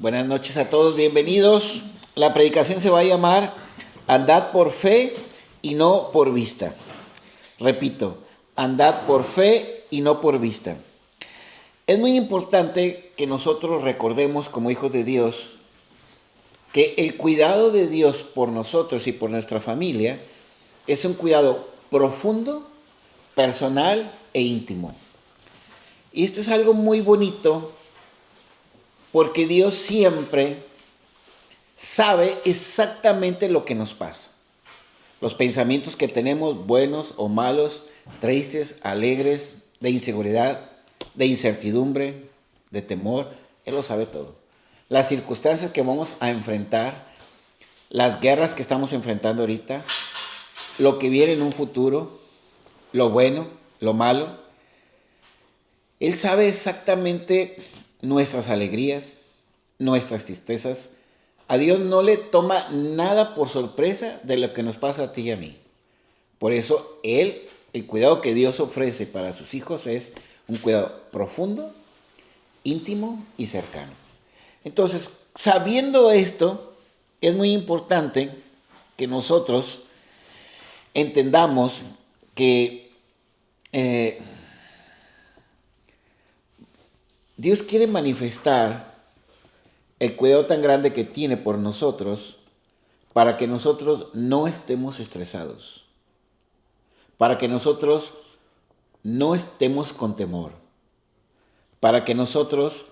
Buenas noches a todos, bienvenidos. La predicación se va a llamar Andad por fe y no por vista. Repito, andad por fe y no por vista. Es muy importante que nosotros recordemos como hijos de Dios que el cuidado de Dios por nosotros y por nuestra familia es un cuidado profundo, personal e íntimo. Y esto es algo muy bonito porque Dios siempre sabe exactamente lo que nos pasa. Los pensamientos que tenemos, buenos o malos, tristes, alegres, de inseguridad, de incertidumbre, de temor, Él lo sabe todo. Las circunstancias que vamos a enfrentar, las guerras que estamos enfrentando ahorita, lo que viene en un futuro, lo bueno, lo malo. Él sabe exactamente nuestras alegrías, nuestras tristezas. A Dios no le toma nada por sorpresa de lo que nos pasa a ti y a mí. Por eso el cuidado que Dios ofrece para sus hijos es un cuidado profundo, íntimo y cercano. Entonces, sabiendo esto, es muy importante que nosotros entendamos que Dios quiere manifestar el cuidado tan grande que tiene por nosotros para que nosotros no estemos estresados, para que nosotros no estemos con temor, para que nosotros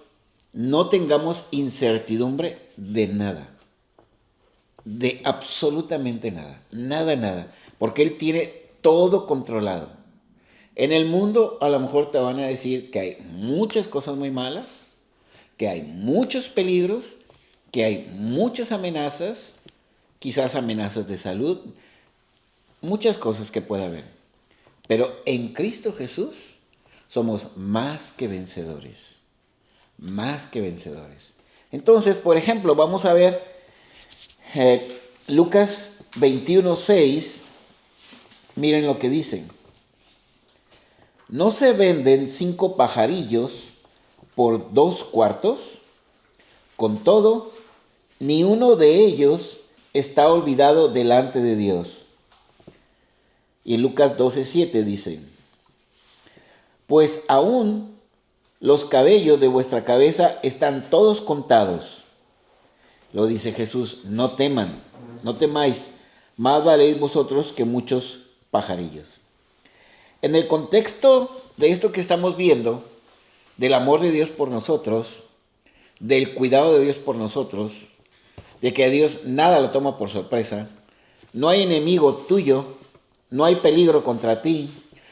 no tengamos incertidumbre de nada, de absolutamente nada, nada, porque Él tiene todo controlado. En el mundo a lo mejor te van a decir que hay muchas cosas muy malas, que hay muchos peligros, que hay muchas amenazas, quizás amenazas de salud, muchas cosas que puede haber. Pero en Cristo Jesús somos más que vencedores, más que vencedores. Entonces, por ejemplo, vamos a ver Lucas 21:6, miren lo que dicen. ¿No se venden 5 pajarillos por 2 cuartos? Con todo, ni uno de ellos está olvidado delante de Dios. Y en Lucas 12:7 dice, pues aún los cabellos de vuestra cabeza están todos contados. Lo dice Jesús, no teman, no temáis, más valéis vosotros que muchos pajarillos. En el contexto de esto que estamos viendo, del amor de Dios por nosotros, del cuidado de Dios por nosotros, de que a Dios nada lo toma por sorpresa, no hay enemigo tuyo, no hay peligro contra ti,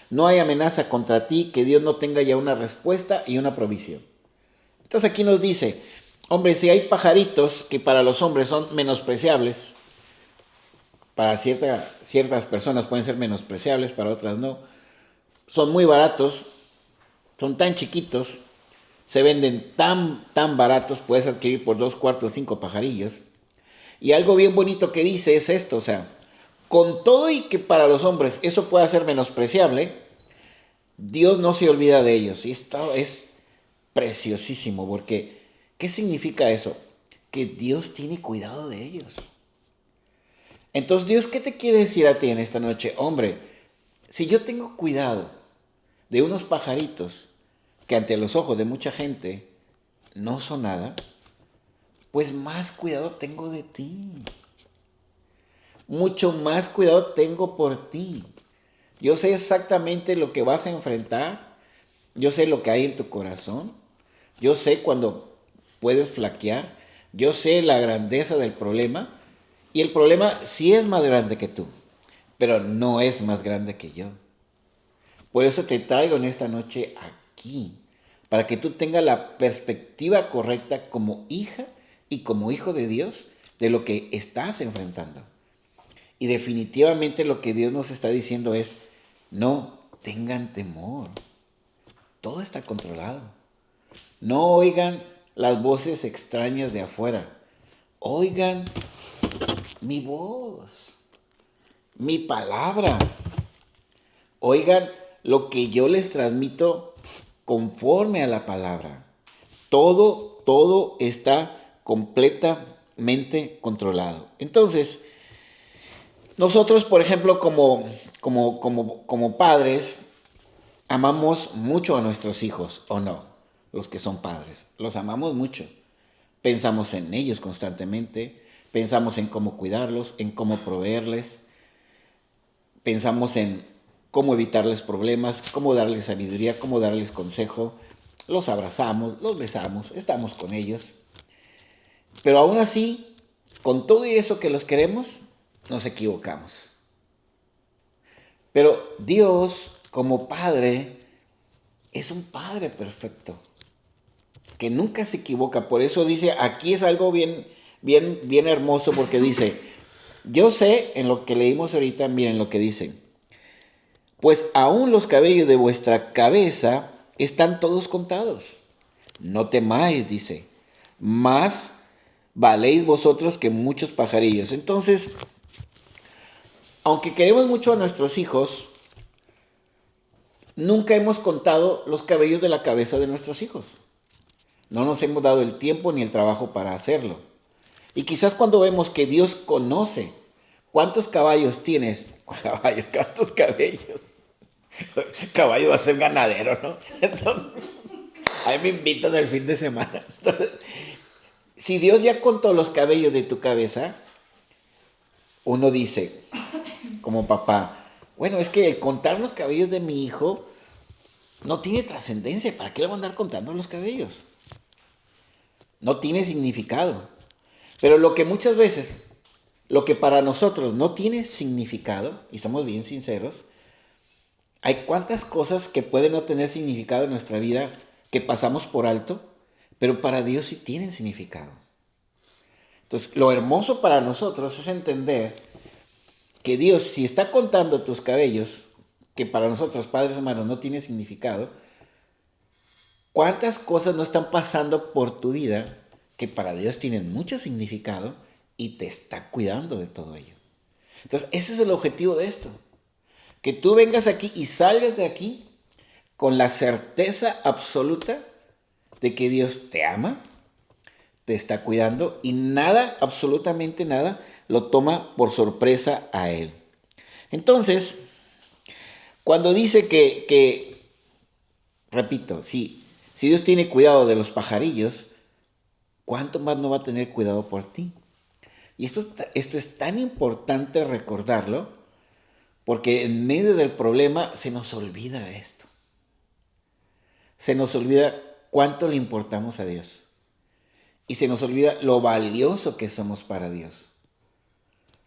no hay amenaza contra ti que Dios no tenga ya una respuesta y una provisión. Entonces aquí nos dice, hombre, si hay pajaritos que para los hombres son menospreciables, para ciertas personas pueden ser menospreciables, para otras no, son muy baratos, son tan chiquitos, se venden tan baratos, puedes adquirir por 2 cuartos 5 pajarillos. Y algo bien bonito que dice es esto, o sea, con todo y que para los hombres eso pueda ser menospreciable, Dios no se olvida de ellos. Y esto es preciosísimo, porque ¿qué significa eso? Que Dios tiene cuidado de ellos. Entonces, Dios, ¿qué te quiere decir a ti en esta noche? Hombre, si yo tengo cuidado de unos pajaritos que ante los ojos de mucha gente no son nada, pues más cuidado tengo de ti. Mucho más cuidado tengo por ti. Yo sé exactamente lo que vas a enfrentar. Yo sé lo que hay en tu corazón. Yo sé cuando puedes flaquear. Yo sé la grandeza del problema. Y el problema sí es más grande que tú, pero no es más grande que yo. Por eso te traigo en esta noche aquí, para que tú tengas la perspectiva correcta como hija y como hijo de Dios de lo que estás enfrentando. Y definitivamente lo que Dios nos está diciendo es, no tengan temor, todo está controlado. No oigan las voces extrañas de afuera, oigan mi voz, mi palabra. Oigan lo que yo les transmito conforme a la palabra. Todo está completamente controlado. Entonces, nosotros, por ejemplo, como padres, amamos mucho a nuestros hijos, ¿o no? Los que son padres, los amamos mucho. Pensamos en ellos constantemente, pensamos en cómo cuidarlos, en cómo proveerles, pensamos en cómo evitarles problemas, cómo darles sabiduría, cómo darles consejo. Los abrazamos, los besamos, estamos con ellos. Pero aún así, con todo eso que los queremos, nos equivocamos. Pero Dios, como Padre, es un Padre perfecto, que nunca se equivoca. Por eso dice, aquí es algo bien hermoso, porque dice, yo sé, en lo que leímos ahorita, miren lo que dice, pues aún los cabellos de vuestra cabeza están todos contados. No temáis, dice, más valéis vosotros que muchos pajarillos. Entonces, aunque queremos mucho a nuestros hijos, nunca hemos contado los cabellos de la cabeza de nuestros hijos. No nos hemos dado el tiempo ni el trabajo para hacerlo. Y quizás cuando vemos que Dios conoce cuántos caballos tienes, cuántos cabellos, caballo va a ser ganadero, ¿no? Entonces, ahí me invitan el fin de semana. Entonces, si Dios ya contó los cabellos de tu cabeza, uno dice, como papá, bueno, es que el contar los cabellos de mi hijo no tiene trascendencia. ¿Para qué le voy a andar contando los cabellos? No tiene significado. Pero lo que muchas veces, lo que para nosotros no tiene significado, y somos bien sinceros, hay cuantas cosas que pueden no tener significado en nuestra vida que pasamos por alto, pero para Dios sí tienen significado. Entonces, lo hermoso para nosotros es entender que Dios, si está contando tus cabellos, que para nosotros, padres humanos, no tiene significado, ¿cuántas cosas no están pasando por tu vida que para Dios tienen mucho significado y te está cuidando de todo ello? Entonces, ese es el objetivo de esto. Que tú vengas aquí y salgas de aquí con la certeza absoluta de que Dios te ama, te está cuidando y nada, absolutamente nada, lo toma por sorpresa a Él. Entonces, cuando dice repito, si Dios tiene cuidado de los pajarillos, ¿cuánto más no va a tener cuidado por ti? Y esto es tan importante recordarlo, porque en medio del problema se nos olvida esto. Se nos olvida cuánto le importamos a Dios. Y se nos olvida lo valioso que somos para Dios.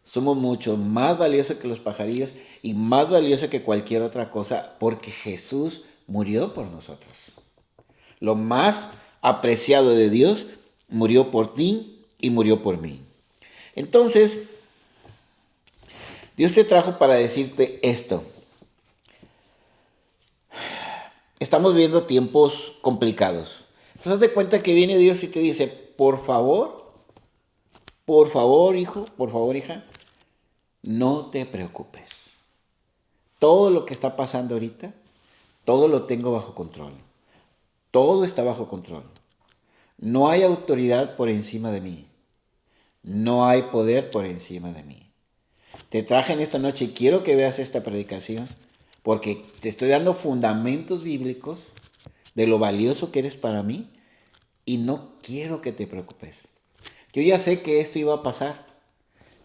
Somos mucho más valiosos que los pajarillos y más valiosos que cualquier otra cosa, porque Jesús murió por nosotros. Lo más apreciado de Dios murió por ti y murió por mí. Entonces, Dios te trajo para decirte esto. Estamos viviendo tiempos complicados. Entonces, haz de cuenta que viene Dios y te dice, por favor, hijo, por favor, hija, no te preocupes. Todo lo que está pasando ahorita, todo lo tengo bajo control. Todo está bajo control. No hay autoridad por encima de mí. No hay poder por encima de mí. Te traje en esta noche y quiero que veas esta predicación porque te estoy dando fundamentos bíblicos de lo valioso que eres para mí y no quiero que te preocupes. Yo ya sé que esto iba a pasar.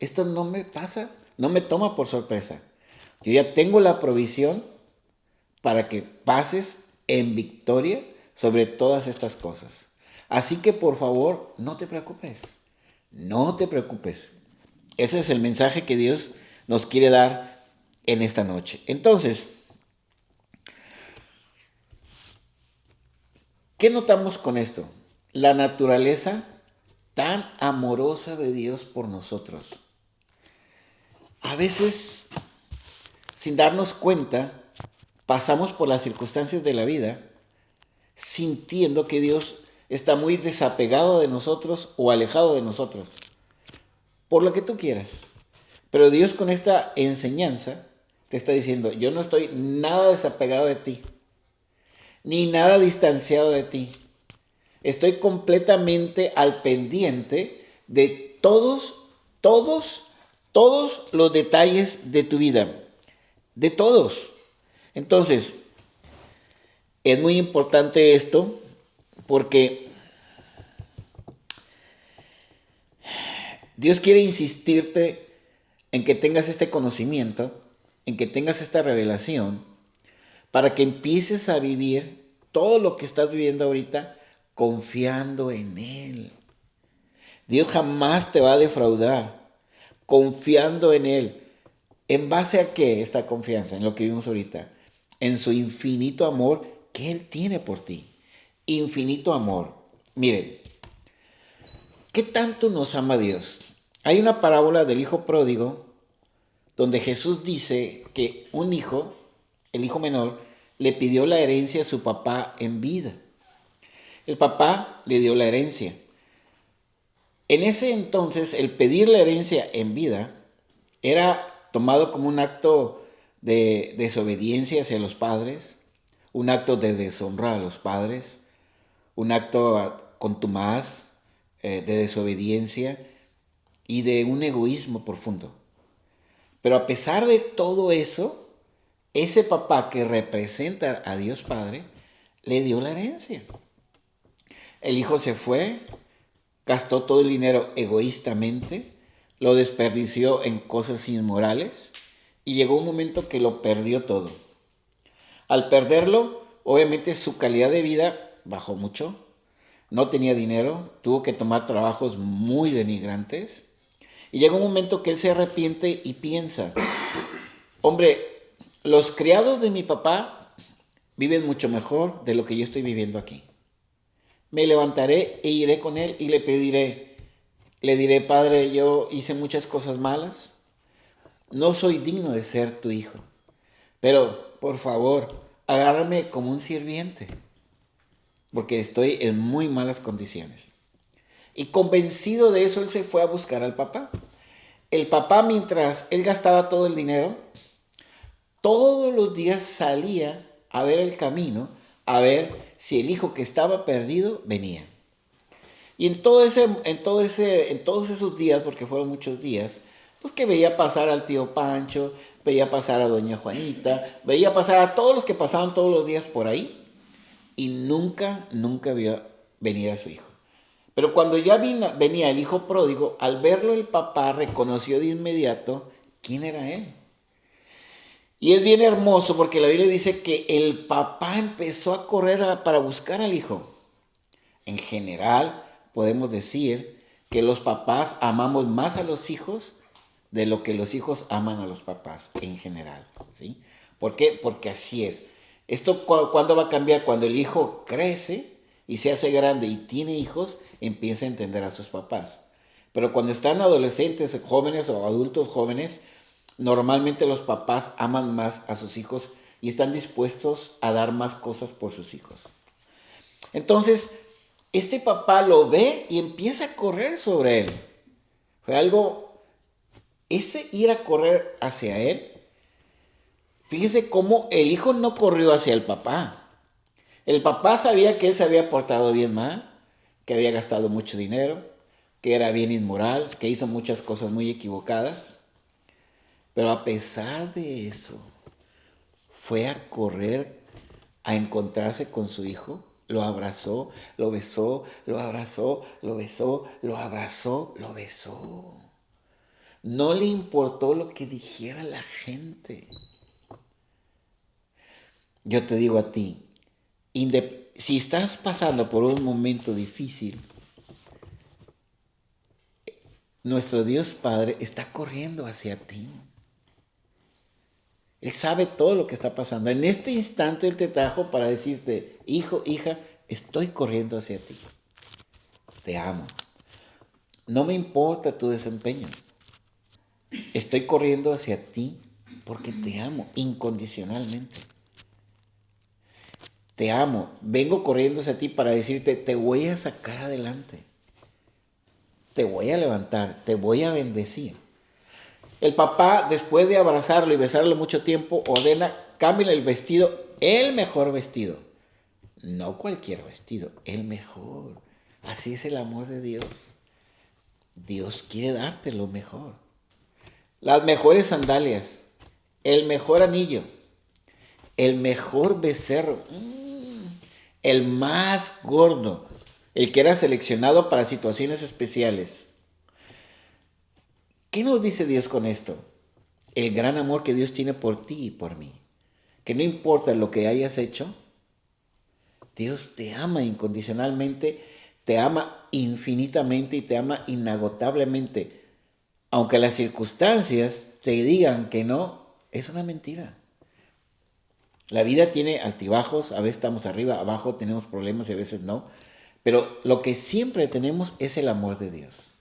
Esto no me pasa, no me toma por sorpresa. Yo ya tengo la provisión para que pases en victoria sobre todas estas cosas. Así que por favor, no te preocupes. No te preocupes. Ese es el mensaje que Dios nos quiere dar en esta noche. Entonces, ¿qué notamos con esto? La naturaleza tan amorosa de Dios por nosotros. A veces, sin darnos cuenta, pasamos por las circunstancias de la vida sintiendo que Dios está muy desapegado de nosotros o alejado de nosotros, por lo que tú quieras. Pero Dios con esta enseñanza te está diciendo, yo no estoy nada desapegado de ti, ni nada distanciado de ti. Estoy completamente al pendiente de todos los detalles de tu vida. De todos. Entonces, es muy importante esto porque Dios quiere insistirte en que tengas este conocimiento, en que tengas esta revelación, para que empieces a vivir todo lo que estás viviendo ahorita confiando en Él. Dios jamás te va a defraudar, confiando en Él. ¿En base a qué esta confianza? En lo que vimos ahorita. En su infinito amor que Él tiene por ti. Infinito amor. Miren, ¿qué tanto nos ama Dios? Hay una parábola del hijo pródigo donde Jesús dice que un hijo, el hijo menor, le pidió la herencia a su papá en vida. El papá le dio la herencia. En ese entonces, el pedir la herencia en vida era tomado como un acto de desobediencia hacia los padres, un acto de deshonra a los padres, un acto contumaz de desobediencia y de un egoísmo profundo. Pero a pesar de todo eso, ese papá que representa a Dios Padre le dio la herencia. El hijo se fue, gastó todo el dinero egoístamente, lo desperdició en cosas inmorales y llegó un momento que lo perdió todo. Al perderlo, obviamente su calidad de vida bajó mucho, no tenía dinero, tuvo que tomar trabajos muy denigrantes y llega un momento que él se arrepiente y piensa, hombre, los criados de mi papá viven mucho mejor de lo que yo estoy viviendo aquí. Me levantaré e iré con él y le diré, Padre, yo hice muchas cosas malas, no soy digno de ser tu hijo, pero por favor, agárrame como un sirviente, porque estoy en muy malas condiciones. Y convencido de eso, él se fue a buscar al papá. El papá, mientras él gastaba todo el dinero, todos los días salía a ver el camino, a ver si el hijo que estaba perdido venía. Y en todos esos días, porque fueron muchos días, pues que veía pasar al tío Pancho, veía pasar a doña Juanita, veía pasar a todos los que pasaban todos los días por ahí y nunca vio venir a su hijo. Pero cuando ya venía el hijo pródigo, al verlo el papá reconoció de inmediato quién era él. Y es bien hermoso porque la Biblia dice que el papá empezó a correr para buscar al hijo. En general, podemos decir que los papás amamos más a los hijos de lo que los hijos aman a los papás, en general, ¿sí? ¿Por qué? Porque así es. Esto, ¿cuándo va a cambiar? Cuando el hijo crece y se hace grande y tiene hijos, empieza a entender a sus papás. Pero cuando están adolescentes, jóvenes o adultos jóvenes, normalmente los papás aman más a sus hijos y están dispuestos a dar más cosas por sus hijos. Entonces, este papá lo ve y empieza a correr sobre él. Fue algo, ese ir a correr hacia él, fíjese cómo el hijo no corrió hacia el papá. El papá sabía que él se había portado bien mal, que había gastado mucho dinero, que era bien inmoral, que hizo muchas cosas muy equivocadas. Pero a pesar de eso, fue a correr a encontrarse con su hijo, lo abrazó, lo besó, lo abrazó, lo besó, lo abrazó, lo besó. No le importó lo que dijera la gente. Yo te digo a ti, si estás pasando por un momento difícil, nuestro Dios Padre está corriendo hacia ti. Él sabe todo lo que está pasando. En este instante Él te trajo para decirte, hijo, hija, estoy corriendo hacia ti. Te amo. No me importa tu desempeño. Estoy corriendo hacia ti porque te amo incondicionalmente. Te amo. Vengo corriendo hacia ti para decirte, te voy a sacar adelante. Te voy a levantar, te voy a bendecir. El papá, después de abrazarlo y besarlo mucho tiempo, ordena, cámbiale el vestido, el mejor vestido. No cualquier vestido, el mejor. Así es el amor de Dios. Dios quiere darte lo mejor. Las mejores sandalias, el mejor anillo, el mejor becerro, el más gordo, el que era seleccionado para situaciones especiales. ¿Qué nos dice Dios con esto? El gran amor que Dios tiene por ti y por mí. Que no importa lo que hayas hecho, Dios te ama incondicionalmente, te ama infinitamente y te ama inagotablemente. Aunque las circunstancias te digan que no, es una mentira. La vida tiene altibajos, a veces estamos arriba, abajo, tenemos problemas y a veces no. Pero lo que siempre tenemos es el amor de Dios.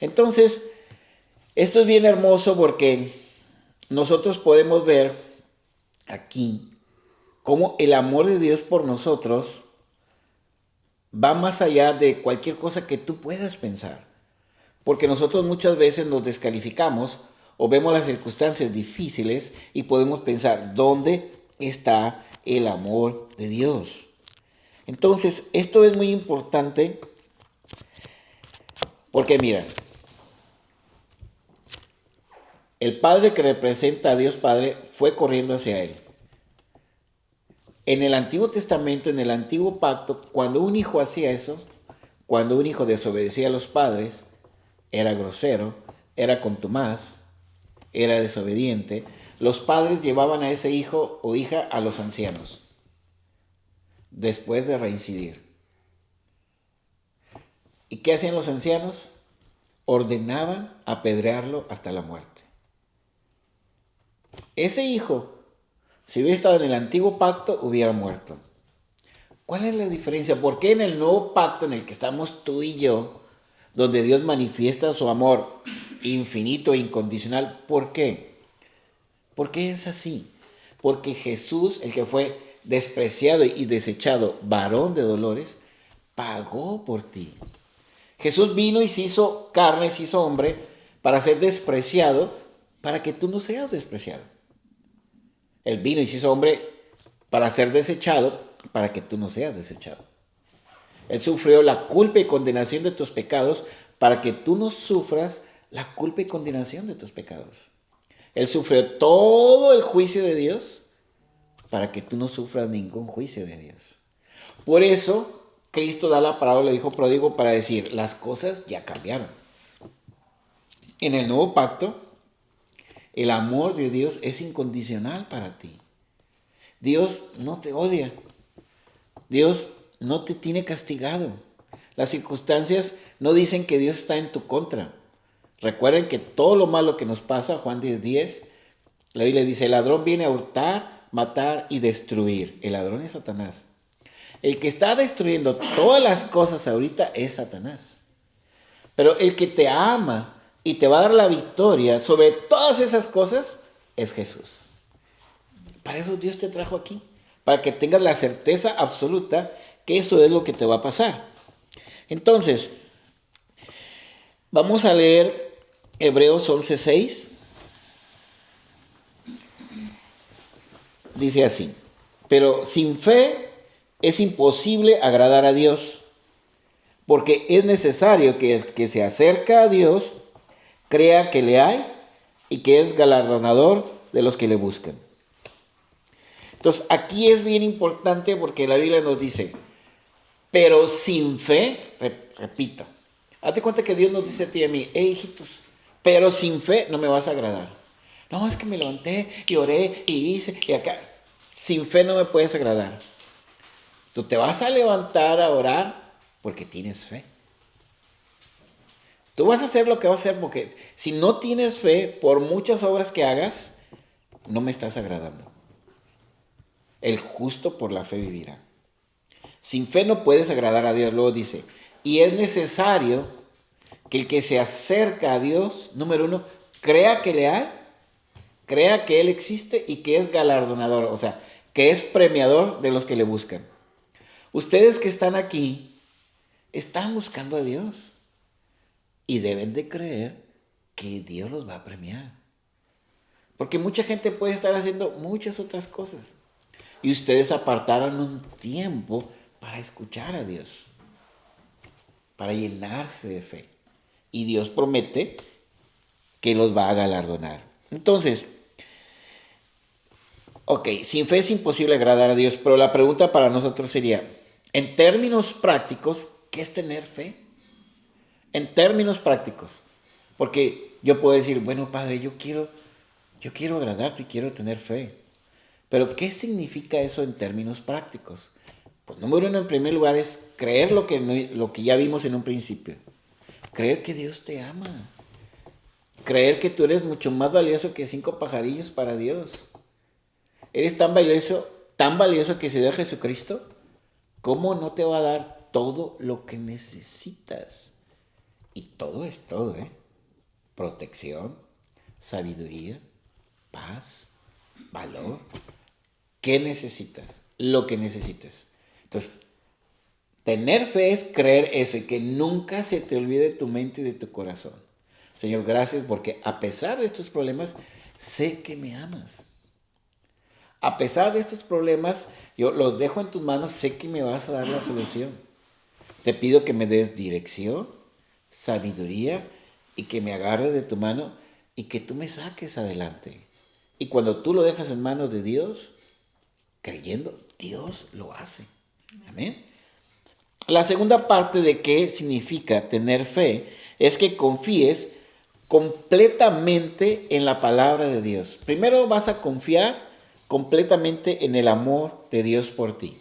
Entonces, esto es bien hermoso porque nosotros podemos ver aquí cómo el amor de Dios por nosotros va más allá de cualquier cosa que tú puedas pensar. Porque nosotros muchas veces nos descalificamos o vemos las circunstancias difíciles y podemos pensar, ¿dónde está el amor de Dios? Entonces, esto es muy importante porque mira, el Padre que representa a Dios Padre fue corriendo hacia Él. En el Antiguo Testamento, en el Antiguo Pacto, cuando un hijo hacía eso, cuando un hijo desobedecía a los padres, era grosero, era contumaz, era desobediente, los padres llevaban a ese hijo o hija a los ancianos, después de reincidir. ¿Y qué hacían los ancianos? Ordenaban apedrearlo hasta la muerte. Ese hijo, si hubiera estado en el antiguo pacto, hubiera muerto. ¿Cuál es la diferencia? ¿Por qué en el nuevo pacto en el que estamos tú y yo, donde Dios manifiesta su amor infinito e incondicional, por qué? ¿Por qué es así? Porque Jesús, el que fue despreciado y desechado, varón de dolores, pagó por ti. Jesús vino y se hizo carne, se hizo hombre para ser despreciado, para que tú no seas despreciado. Él vino y se hizo hombre para ser desechado, para que tú no seas desechado. Él sufrió la culpa y condenación de tus pecados para que tú no sufras la culpa y condenación de tus pecados. Él sufrió todo el juicio de Dios para que tú no sufras ningún juicio de Dios. Por eso, Cristo da la parábola del hijo pródigo para decir, las cosas ya cambiaron. En el nuevo pacto, el amor de Dios es incondicional para ti. Dios no te odia. Dios no te tiene castigado. Las circunstancias no dicen que Dios está en tu contra. Recuerden que todo lo malo que nos pasa, Juan 10:10, la Biblia dice, el ladrón viene a hurtar, matar y destruir. El ladrón es Satanás. El que está destruyendo todas las cosas ahorita es Satanás. Pero el que te ama y te va a dar la victoria sobre todas esas cosas es Jesús. Para eso Dios te trajo aquí, para que tengas la certeza absoluta que eso es lo que te va a pasar. Entonces, vamos a leer Hebreos 11:6. Dice así, pero sin fe es imposible agradar a Dios, porque es necesario que el que se acerca a Dios crea que le hay y que es galardonador de los que le buscan. Entonces, aquí es bien importante porque la Biblia nos dice, pero sin fe, repito, hazte cuenta que Dios nos dice a ti y a mí, hey hijitos, pero sin fe no me vas a agradar. No, es que me levanté y oré y hice y acá. Sin fe no me puedes agradar. Tú te vas a levantar a orar porque tienes fe. Tú vas a hacer lo que vas a hacer porque si no tienes fe, por muchas obras que hagas, no me estás agradando. El justo por la fe vivirá. Sin fe no puedes agradar a Dios. Luego dice, y es necesario que el que se acerca a Dios, número uno, crea que le hay, crea que Él existe y que es galardonador, o sea, que es premiador de los que le buscan. Ustedes que están aquí, están buscando a Dios y deben de creer que Dios los va a premiar. Porque mucha gente puede estar haciendo muchas otras cosas. y ustedes apartaron un tiempo para escuchar a Dios, para llenarse de fe. Y Dios promete que los va a galardonar. Entonces, ok, sin fe es imposible agradar a Dios, pero la pregunta para nosotros sería, en términos prácticos, ¿qué es tener fe? En términos prácticos. Porque yo puedo decir, bueno, Padre, yo quiero agradarte y quiero tener fe. Pero ¿qué significa eso en términos prácticos? Pues número uno, en primer lugar, es creer lo que ya vimos en un principio. Creer que Dios te ama. Creer que tú eres mucho más valioso que 5 pajarillos para Dios. Eres tan valioso que si dio a Jesucristo, ¿cómo no te va a dar todo lo que necesitas? Y todo es todo, ¿eh? Protección, sabiduría, paz, valor. ¿Qué necesitas? Lo que necesites. Entonces, tener fe es creer eso y que nunca se te olvide de tu mente y de tu corazón. Señor, gracias porque a pesar de estos problemas, sé que me amas. A pesar de estos problemas, yo los dejo en tus manos, sé que me vas a dar la solución. Te pido que me des dirección, sabiduría y que me agarres de tu mano y que tú me saques adelante. Y cuando tú lo dejas en manos de Dios, creyendo, Dios lo hace. Amén. La segunda parte de qué significa tener fe es que confíes completamente en la palabra de Dios. Primero vas a confiar completamente en el amor de Dios por ti.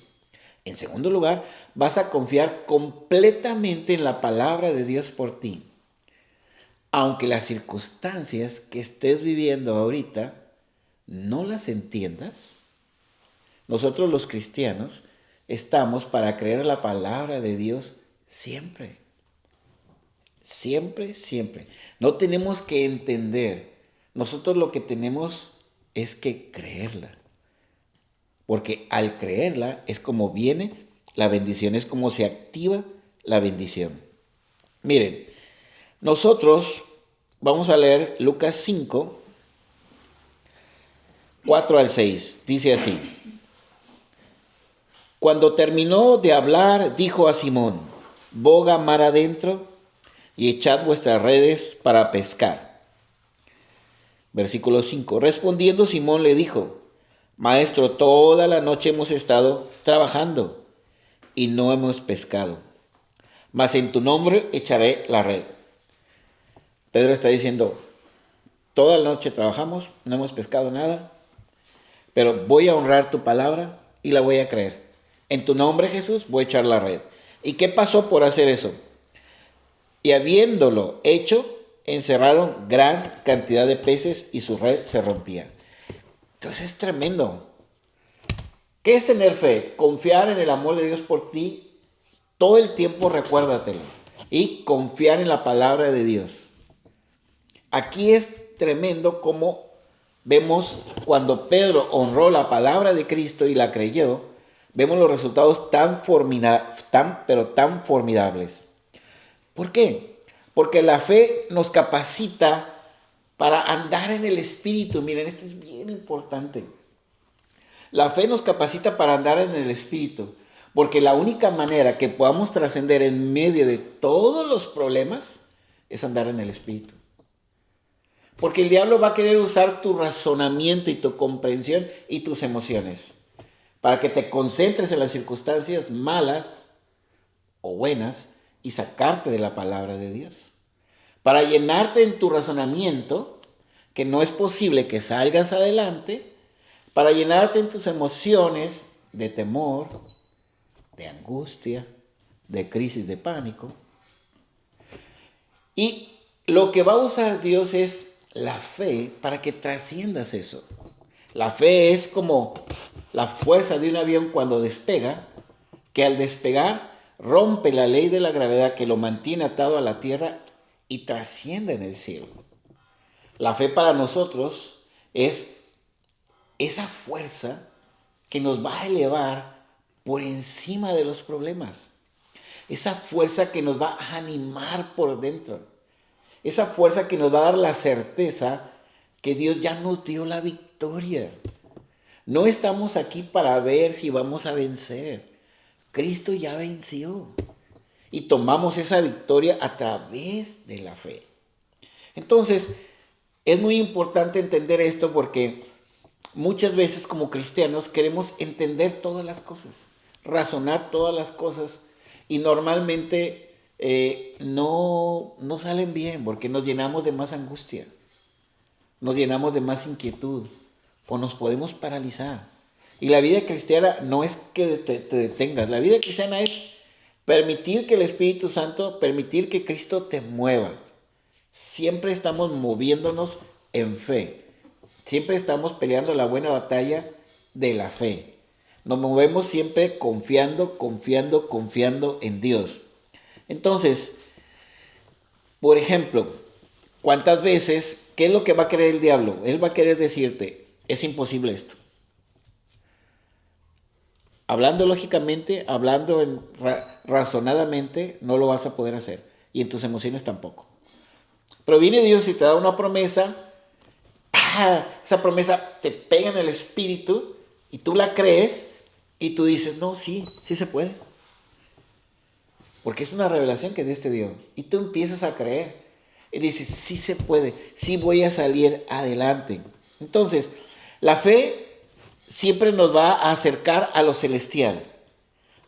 En segundo lugar, vas a confiar completamente en la palabra de Dios por ti. Aunque las circunstancias que estés viviendo ahorita no las entiendas, nosotros los cristianos estamos para creer la palabra de Dios siempre. Siempre, siempre. No tenemos que entender. Nosotros lo que tenemos es que creerla. Porque al creerla es como viene la bendición, es como se activa la bendición. Miren, nosotros vamos a leer Lucas 5, 4 al 6. Dice así. Cuando terminó de hablar, dijo a Simón, boga mar adentro y echad vuestras redes para pescar. Versículo 5. Respondiendo Simón le dijo, Maestro, toda la noche hemos estado trabajando y no hemos pescado, mas en tu nombre echaré la red. Pedro está diciendo, toda la noche trabajamos, no hemos pescado nada, pero voy a honrar tu palabra y la voy a creer. En tu nombre, Jesús, voy a echar la red. ¿Y qué pasó por hacer eso? Y habiéndolo hecho, encerraron gran cantidad de peces y su red se rompía. Entonces es tremendo. ¿Qué es tener fe? Confiar en el amor de Dios por ti. Todo el tiempo recuérdatelo. Y confiar en la palabra de Dios. Aquí es tremendo como vemos cuando Pedro honró la palabra de Cristo y la creyó, vemos los resultados tan formidables. ¿Por qué? Porque la fe nos capacita para andar en el Espíritu. Miren, esto es bien importante. La fe nos capacita para andar en el Espíritu, porque la única manera que podamos trascender en medio de todos los problemas es andar en el Espíritu. Porque el diablo va a querer usar tu razonamiento y tu comprensión y tus emociones para que te concentres en las circunstancias malas o buenas y sacarte de la palabra de Dios. Para llenarte en tu razonamiento, que no es posible que salgas adelante, para llenarte en tus emociones de temor, de angustia, de crisis de pánico. Y lo que va a usar Dios es la fe para que trasciendas eso. La fe es como la fuerza de un avión cuando despega, que al despegar rompe la ley de la gravedad que lo mantiene atado a la tierra y trasciende en el cielo. La fe para nosotros es esa fuerza que nos va a elevar por encima de los problemas. Esa fuerza que nos va a animar por dentro. Esa fuerza que nos va a dar la certeza que Dios ya nos dio la victoria. No estamos aquí para ver si vamos a vencer. Cristo ya venció. Y tomamos esa victoria a través de la fe. Entonces, es muy importante entender esto porque muchas veces como cristianos queremos entender todas las cosas, razonar todas las cosas y normalmente no salen bien porque nos llenamos de más angustia, nos llenamos de más inquietud o nos podemos paralizar. Y la vida cristiana no es que te detengas, la vida cristiana es permitir que el Espíritu Santo, permitir que Cristo te mueva. Siempre estamos moviéndonos en fe. Siempre estamos peleando la buena batalla de la fe. Nos movemos siempre confiando en Dios. Entonces, por ejemplo, ¿cuántas veces, qué es lo que va a querer el diablo? Él va a querer decirte, es imposible esto. Hablando lógicamente, hablando razonadamente, no lo vas a poder hacer. Y en tus emociones tampoco. Pero viene Dios y te da una promesa. Esa promesa te pega en el espíritu y tú la crees y tú dices, no, sí se puede. Porque es una revelación que Dios te dio. Y tú empiezas a creer y dices, sí se puede, sí voy a salir adelante. Entonces, la fe siempre nos va a acercar a lo celestial,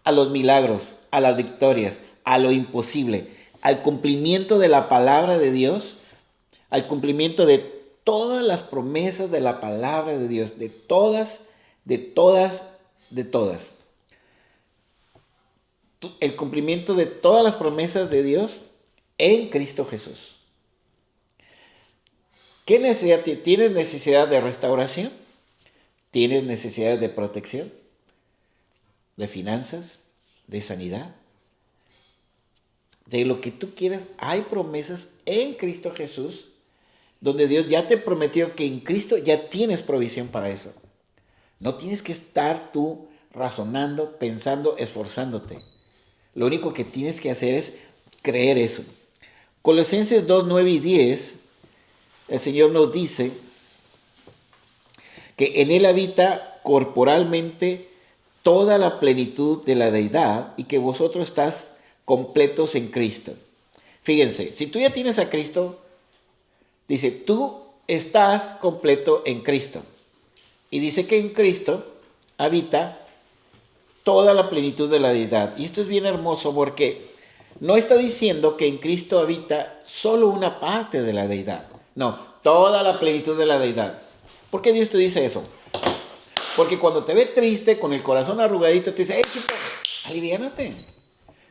a los milagros, a las victorias, a lo imposible, al cumplimiento de la palabra de Dios, al cumplimiento de todas las promesas de la palabra de Dios, de todas. El cumplimiento de todas las promesas de Dios en Cristo Jesús. ¿Qué necesidad tienes? ¿Tienes necesidad de restauración? ¿Tienes necesidad de protección? ¿De finanzas? ¿De sanidad? De lo que tú quieras, hay promesas en Cristo Jesús, donde Dios ya te prometió que en Cristo ya tienes provisión para eso. No tienes que estar tú razonando, pensando, esforzándote. Lo único que tienes que hacer es creer eso. Colosenses 2, 9 y 10, el Señor nos dice que en Él habita corporalmente toda la plenitud de la deidad y que vosotros estás completos en Cristo. Fíjense, si tú ya tienes a Cristo, dice, tú estás completo en Cristo. Y dice que en Cristo habita toda la plenitud de la deidad. Y esto es bien hermoso porque no está diciendo que en Cristo habita solo una parte de la deidad. No, toda la plenitud de la deidad. ¿Por qué Dios te dice eso? Porque cuando te ve triste, con el corazón arrugadito, te dice, hey, chico, aliviánate.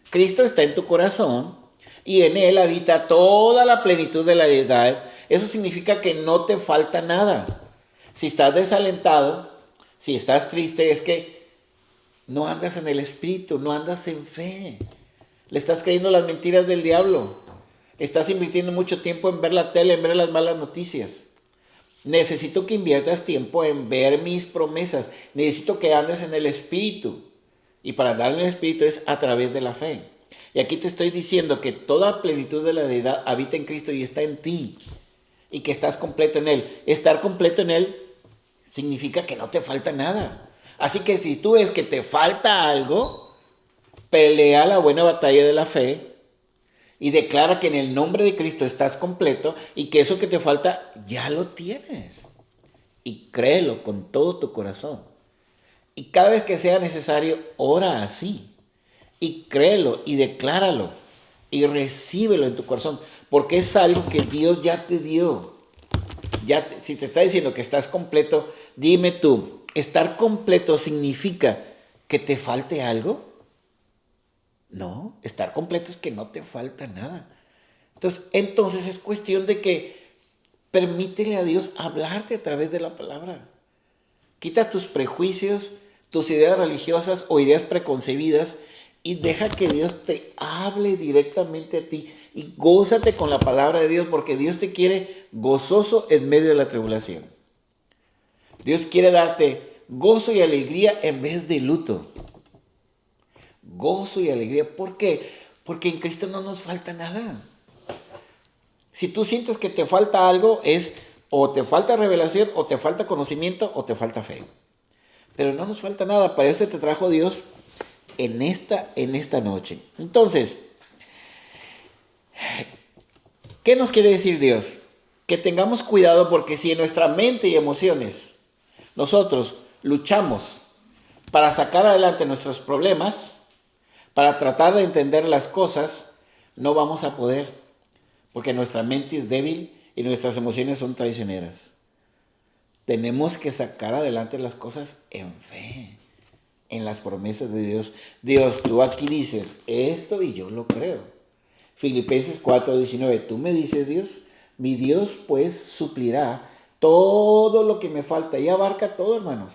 Cristo está en tu corazón y en Él habita toda la plenitud de la deidad. Eso significa que no te falta nada. Si estás desalentado, si estás triste, es que no andas en el Espíritu, no andas en fe. Le estás creyendo las mentiras del diablo. Estás invirtiendo mucho tiempo en ver la tele, en ver las malas noticias. Necesito que inviertas tiempo en ver mis promesas. Necesito que andes en el Espíritu. Y para andar en el Espíritu es a través de la fe. Y aquí te estoy diciendo que toda plenitud de la deidad habita en Cristo y está en ti. Y que estás completo en Él. Estar completo en Él significa que no te falta nada. Así que si tú ves que te falta algo, pelea la buena batalla de la fe y declara que en el nombre de Cristo estás completo y que eso que te falta ya lo tienes. Y créelo con todo tu corazón. Y cada vez que sea necesario, ora así. Y créelo y decláralo. Y recíbelo en tu corazón. Porque es algo que Dios ya te dio. Si te está diciendo que estás completo, dime tú, ¿estar completo significa que te falte algo? No, estar completo es que no te falta nada. Entonces es cuestión de que permítele a Dios hablarte a través de la palabra. Quita tus prejuicios, tus ideas religiosas o ideas preconcebidas y deja que Dios te hable directamente a ti y gózate con la palabra de Dios porque Dios te quiere gozoso en medio de la tribulación. Dios quiere darte gozo y alegría en vez de luto. Gozo y alegría. ¿Por qué? Porque en Cristo no nos falta nada. Si tú sientes que te falta algo, es o te falta revelación, o te falta conocimiento, o te falta fe. Pero no nos falta nada, para eso te trajo Dios en esta noche. Entonces, ¿qué nos quiere decir Dios? Que tengamos cuidado porque si en nuestra mente y emociones nosotros luchamos para sacar adelante nuestros problemas, para tratar de entender las cosas, no vamos a poder, porque nuestra mente es débil y nuestras emociones son traicioneras. Tenemos que sacar adelante las cosas en fe, en las promesas de Dios. Dios, tú aquí dices esto y yo lo creo. Filipenses 4:19, tú me dices, Dios, mi Dios pues suplirá todo lo que me falta. Y abarca todo, hermanos.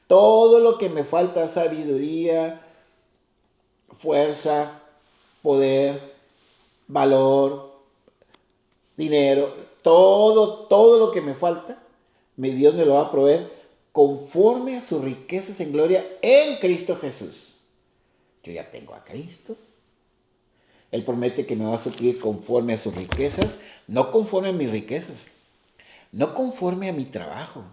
Todo lo que me falta, sabiduría, fuerza, poder, valor, dinero, todo lo que me falta, mi Dios me lo va a proveer conforme a sus riquezas en gloria en Cristo Jesús. Yo ya tengo a Cristo. Él promete que me va a suplir conforme a sus riquezas, no conforme a mis riquezas, no conforme a mi trabajo,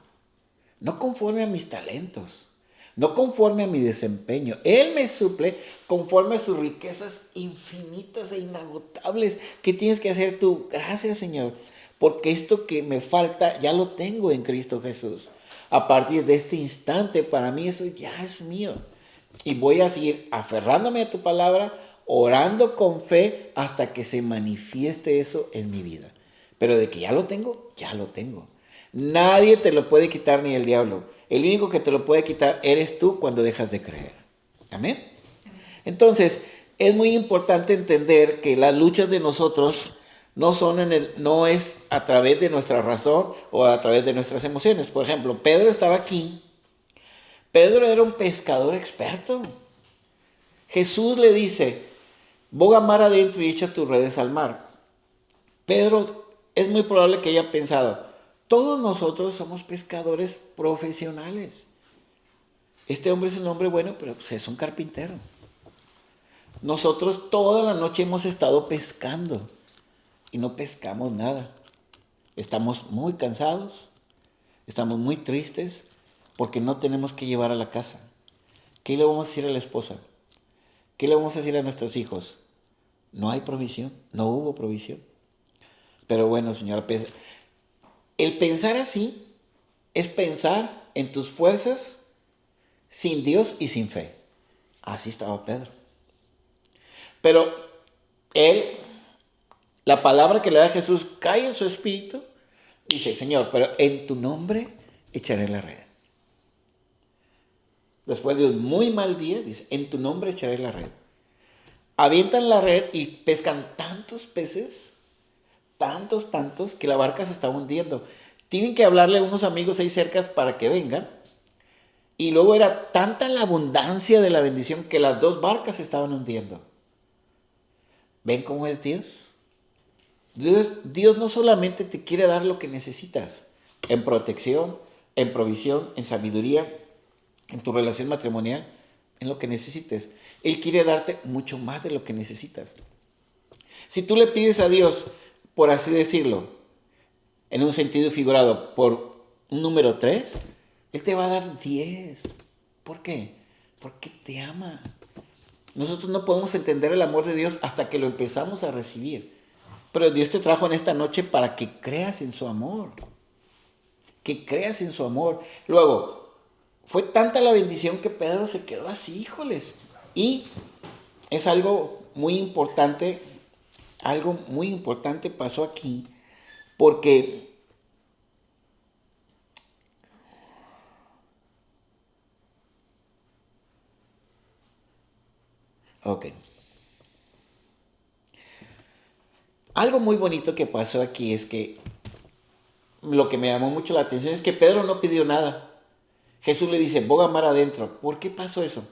no conforme a mis talentos, no conforme a mi desempeño. Él me suple conforme a sus riquezas infinitas e inagotables. ¿Qué tienes que hacer tú? Gracias, Señor, porque esto que me falta ya lo tengo en Cristo Jesús. A partir de este instante, para mí eso ya es mío. Y voy a seguir aferrándome a tu palabra, orando con fe hasta que se manifieste eso en mi vida. Pero de que ya lo tengo, ya lo tengo. Nadie te lo puede quitar ni el diablo. El único que te lo puede quitar eres tú cuando dejas de creer. Amén. Entonces, es muy importante entender que las luchas de nosotros no es a través de nuestra razón o a través de nuestras emociones. Por ejemplo, Pedro estaba aquí. Pedro era un pescador experto. Jesús le dice, boga mar adentro y echa tus redes al mar. Pedro es muy probable que haya pensado, todos nosotros somos pescadores profesionales. Este hombre es un hombre bueno, pero pues es un carpintero. Nosotros toda la noche hemos estado pescando y no pescamos nada. Estamos muy cansados, estamos muy tristes porque no tenemos que llevar a la casa. ¿Qué le vamos a decir a la esposa? ¿Qué le vamos a decir a nuestros hijos? No hay provisión, no hubo provisión. Pero bueno, señora, el pensar así es pensar en tus fuerzas sin Dios y sin fe. Así estaba Pedro. Pero él, la palabra que le da a Jesús cae en su espíritu, dice, Señor, pero en tu nombre echaré la red. Después de un muy mal día, dice, en tu nombre echaré la red. Avientan la red y pescan tantos peces, tantos, que la barca se está hundiendo. Tienen que hablarle a unos amigos ahí cerca para que vengan. Y luego era tanta la abundancia de la bendición que las dos barcas se estaban hundiendo. ¿Ven cómo es Dios? Dios no solamente te quiere dar lo que necesitas en protección, en provisión, en sabiduría, en tu relación matrimonial, en lo que necesites. Él quiere darte mucho más de lo que necesitas. Si tú le pides a Dios, por así decirlo, en un sentido figurado, por un número 3, Él te va a dar 10. ¿Por qué? Porque te ama. Nosotros no podemos entender el amor de Dios hasta que lo empezamos a recibir. Pero Dios te trajo en esta noche para que creas en su amor. Que creas en su amor. Luego, fue tanta la bendición que Pedro se quedó así, híjoles. Y es algo muy importante pasó aquí, porque ok. Algo muy bonito que pasó aquí es que lo que me llamó mucho la atención es que Pedro no pidió nada. Jesús le dice, boga mar adentro. ¿Por qué pasó eso?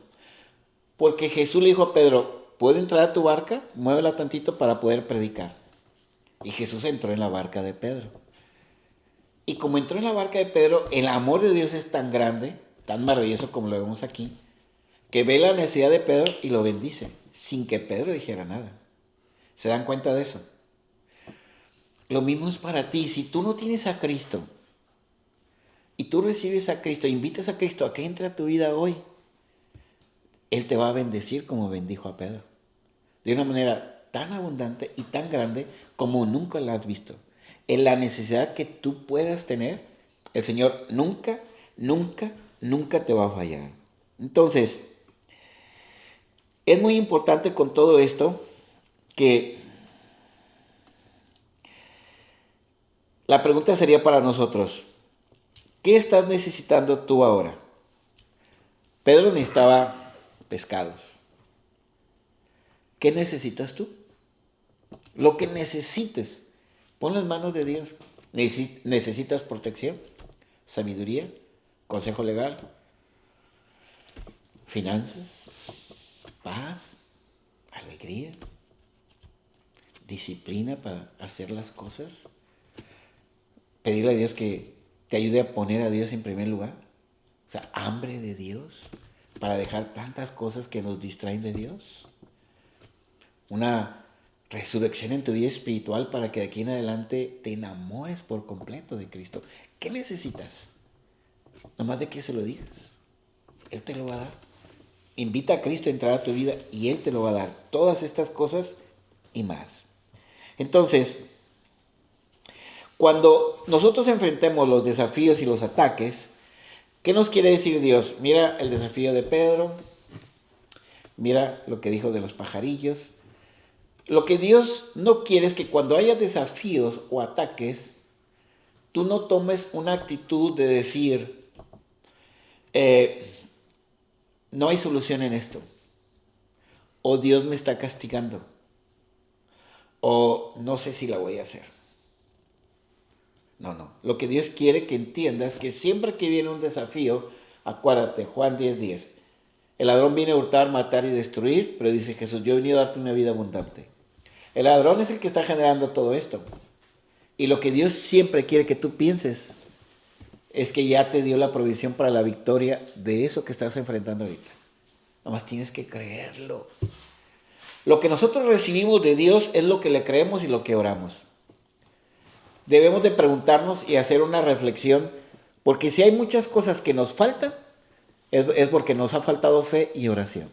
Porque Jesús le dijo a Pedro, ¿puedo entrar a tu barca? Muévela tantito para poder predicar. Y Jesús entró en la barca de Pedro. Y como entró en la barca de Pedro, el amor de Dios es tan grande, tan maravilloso como lo vemos aquí, que ve la necesidad de Pedro y lo bendice, sin que Pedro dijera nada. ¿Se dan cuenta de eso? Lo mismo es para ti. Si tú no tienes a Cristo, y tú recibes a Cristo, invitas a Cristo a que entre a tu vida hoy, Él te va a bendecir como bendijo a Pedro. De una manera tan abundante y tan grande como nunca la has visto. En la necesidad que tú puedas tener, el Señor nunca, nunca, nunca te va a fallar. Entonces, es muy importante con todo esto que la pregunta sería para nosotros, ¿qué estás necesitando tú ahora? Pedro necesitaba pescados. ¿Qué necesitas tú? Lo que necesites, pon las manos de Dios. ¿Necesitas protección? ¿Sabiduría? ¿Consejo legal? ¿Finanzas? ¿Paz? ¿Alegría? ¿Disciplina para hacer las cosas? ¿Pedirle a Dios que te ayude a poner a Dios en primer lugar? O sea, hambre de Dios para dejar tantas cosas que nos distraen de Dios. Una resurrección en tu vida espiritual para que de aquí en adelante te enamores por completo de Cristo. ¿Qué necesitas? Nomás de que se lo digas. Él te lo va a dar. Invita a Cristo a entrar a tu vida y Él te lo va a dar. Todas estas cosas y más. Entonces, cuando nosotros enfrentemos los desafíos y los ataques, ¿qué nos quiere decir Dios? Mira el desafío de Pedro, mira lo que dijo de los pajarillos. Lo que Dios no quiere es que cuando haya desafíos o ataques, tú no tomes una actitud de decir, no hay solución en esto, o Dios me está castigando, o no sé si la voy a hacer. No. Lo que Dios quiere que entiendas es que siempre que viene un desafío, acuérdate, Juan 10:10, el ladrón viene a hurtar, matar y destruir, pero dice Jesús, yo he venido a darte una vida abundante. El ladrón es el que está generando todo esto. Y lo que Dios siempre quiere que tú pienses es que ya te dio la provisión para la victoria de eso que estás enfrentando ahorita. Nomás tienes que creerlo. Lo que nosotros recibimos de Dios es lo que le creemos y lo que oramos. Debemos de preguntarnos y hacer una reflexión, porque si hay muchas cosas que nos faltan, es porque nos ha faltado fe y oración.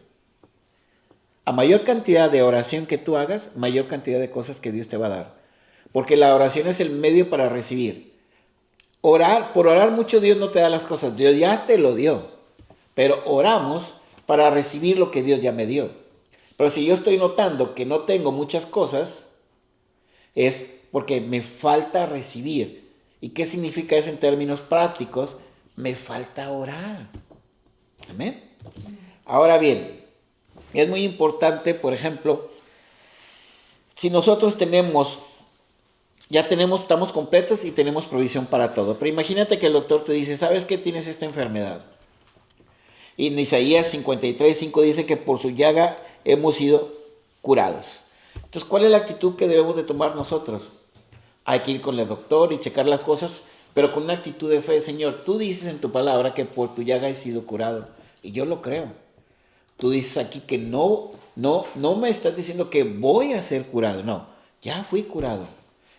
A mayor cantidad de oración que tú hagas, mayor cantidad de cosas que Dios te va a dar. Porque la oración es el medio para recibir. Por orar mucho Dios no te da las cosas, Dios ya te lo dio. Pero oramos para recibir lo que Dios ya me dio. Pero si yo estoy notando que no tengo muchas cosas, es porque me falta recibir. ¿Y qué significa eso en términos prácticos? Me falta orar. Amén. Ahora bien, es muy importante, por ejemplo, si nosotros estamos completos y tenemos provisión para todo. Pero imagínate que el doctor te dice, ¿sabes qué? Tienes esta enfermedad. Y en Isaías 53:5 dice que por su llaga hemos sido curados. Entonces, ¿cuál es la actitud que debemos de tomar nosotros? Hay que ir con el doctor y checar las cosas, pero con una actitud de fe. Señor, tú dices en tu palabra que por tu llaga he sido curado. Y yo lo creo. Tú dices aquí que no me estás diciendo que voy a ser curado. No, ya fui curado.